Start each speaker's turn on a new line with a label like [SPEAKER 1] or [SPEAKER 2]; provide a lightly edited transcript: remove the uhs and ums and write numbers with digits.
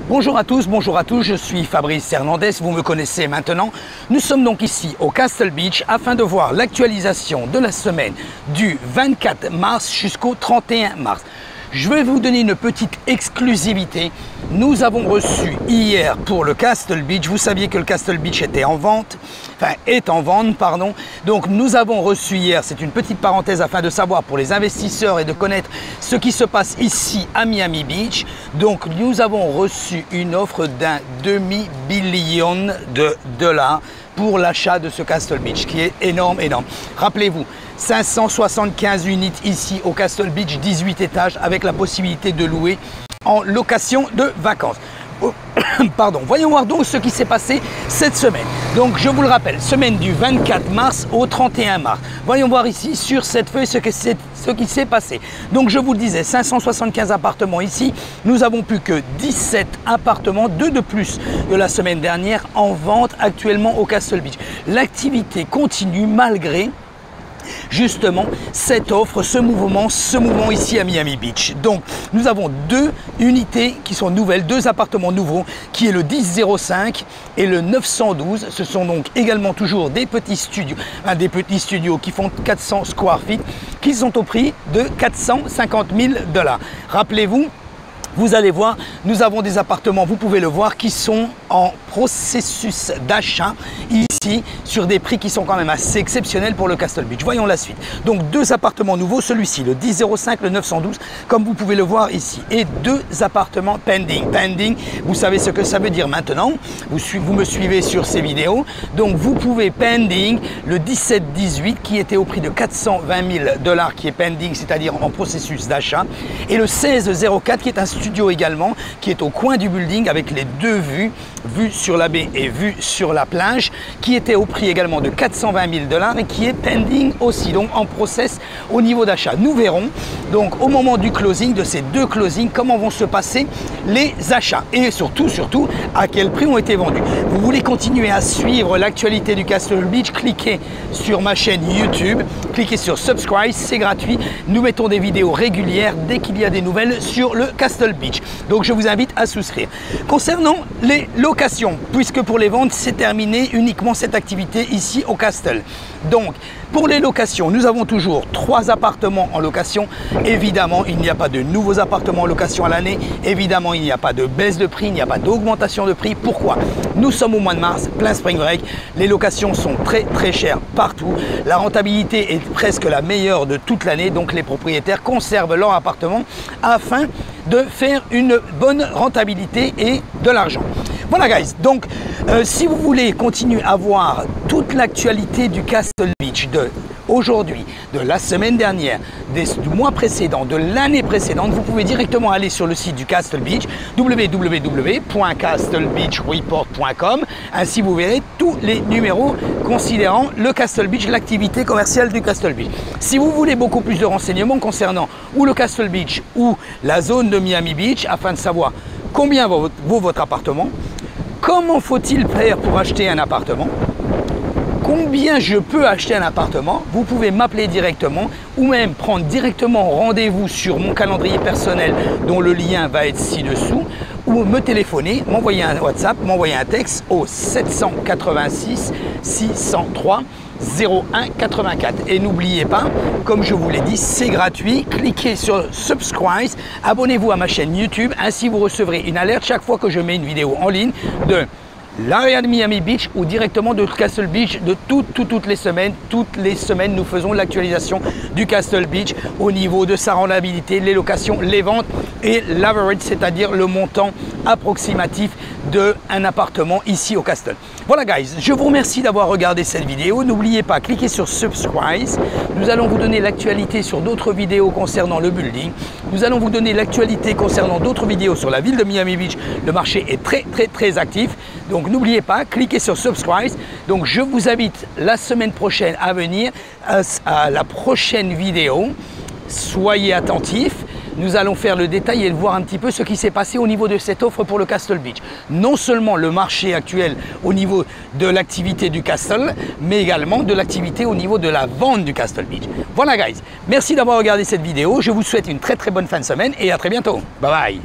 [SPEAKER 1] Bonjour à tous, je suis Fabrice Hernandez, vous me connaissez maintenant. Nous sommes donc ici au Castle Beach afin de voir l'actualisation de la semaine du 24 mars jusqu'au 31 mars. Je vais vous donner une petite exclusivité. Nous avons reçu hier pour le Castle Beach, vous saviez que le Castle Beach était en vente, est en vente, pardon. Donc nous avons reçu hier, c'est une petite parenthèse afin de savoir pour les investisseurs et de connaître ce qui se passe ici à Miami Beach. Donc nous avons reçu une offre d'un demi-billion de dollars pour l'achat de ce Castle Beach, qui est énorme. Rappelez-vous, 575 unités ici au Castle Beach, 18 étages, avec la possibilité de louer en location de vacances. Pardon, voyons voir donc ce qui s'est passé cette semaine. Donc je vous le rappelle, semaine du 24 mars au 31 mars. Voyons voir ici sur cette feuille ce qui s'est passé. Donc je vous le disais, 575 appartements ici. Nous avons plus que 17 appartements, 2 de plus de la semaine dernière, en vente actuellement au Castle Beach. L'activité continue malgré justement cette offre, ce mouvement ici à Miami Beach. Donc nous avons deux unités qui sont nouvelles, deux appartements nouveaux, qui est le 1005 et le 912. Ce sont donc également toujours des petits studios, qui font 400 square feet, qui sont au prix de 450 000 dollars. Rappelez-vous, vous allez voir, nous avons des appartements, vous pouvez le voir, qui sont en processus d'achat ici sur des prix qui sont quand même assez exceptionnels pour le Castle Beach. Voyons la suite. Donc deux appartements nouveaux, celui-ci, le 1005, le 912, comme vous pouvez le voir ici. Et deux appartements pending. Pending, vous savez ce que ça veut dire maintenant. Vous me suivez sur ces vidéos. Donc vous pouvez pending le 1718 qui était au prix de 420 000 dollars qui est pending, c'est-à-dire en processus d'achat. Et le 1604 qui est un studio également, qui est au coin du building avec les deux vues, vue sur la baie et vue sur la plage, qui était au prix également de 420 000 dollars et qui est pending aussi, donc en process au niveau d'achat. Nous verrons donc au moment du closing, de ces deux closings, comment vont se passer les achats et surtout à quel prix ont été vendus. Vous voulez continuer à suivre l'actualité du Castle Beach, cliquez sur ma chaîne YouTube, cliquez sur subscribe, c'est gratuit. Nous mettons des vidéos régulières dès qu'il y a des nouvelles sur le Castle Beach. Donc je vous invite à souscrire. Concernant les locations, puisque pour les ventes c'est terminé uniquement cette activité ici au Castle. Donc pour les locations, nous avons toujours 3 appartements en location. Évidemment, il n'y a pas de nouveaux appartements en location à l'année. Évidemment, il n'y a pas de baisse de prix, il n'y a pas d'augmentation de prix. Pourquoi? Nous sommes au mois de mars, plein spring break. Les locations sont très chères partout. La rentabilité est presque la meilleure de toute l'année. Donc les propriétaires conservent leur appartement afin de faire une bonne rentabilité et de l'argent. Voilà guys, donc si vous voulez continuer à voir toute l'actualité du Castle Beach de aujourd'hui, de la semaine dernière, du mois précédent, de l'année précédente, vous pouvez directement aller sur le site du Castle Beach, www.castlebeachreport.com. Ainsi vous verrez tous les numéros considérant le Castle Beach, l'activité commerciale du Castle Beach. Si vous voulez beaucoup plus de renseignements concernant ou le Castle Beach ou la zone de Miami Beach, afin de savoir combien vaut votre appartement, comment faut-il faire pour acheter un appartement, combien je peux acheter un appartement, vous pouvez m'appeler directement ou même prendre directement rendez-vous sur mon calendrier personnel dont le lien va être ci-dessous, ou me téléphoner, m'envoyer un WhatsApp, m'envoyer un texte au 786 603 0184. Et n'oubliez pas, comme je vous l'ai dit, c'est gratuit. Cliquez sur subscribe, abonnez-vous à ma chaîne YouTube, ainsi vous recevrez une alerte chaque fois que je mets une vidéo en ligne de l'area de Miami Beach ou directement de Castle Beach de toutes les semaines. Toutes les semaines, nous faisons l'actualisation du Castle Beach au niveau de sa rentabilité, les locations, les ventes et l'average, c'est-à-dire le montant approximatif d'un appartement ici au Castle. Voilà guys, je vous remercie d'avoir regardé cette vidéo. N'oubliez pas, cliquez sur subscribe. Nous allons vous donner l'actualité sur d'autres vidéos concernant le building. Nous allons vous donner l'actualité concernant d'autres vidéos sur la ville de Miami Beach. Le marché est très actif. Donc n'oubliez pas, cliquez sur subscribe. Donc je vous invite la semaine prochaine à venir à la prochaine vidéo. Soyez attentifs. Nous allons faire le détail et voir un petit peu ce qui s'est passé au niveau de cette offre pour le Castle Beach. Non seulement le marché actuel au niveau de l'activité du Castle, mais également de l'activité au niveau de la vente du Castle Beach. Voilà guys, merci d'avoir regardé cette vidéo. Je vous souhaite une très bonne fin de semaine et à très bientôt. Bye bye.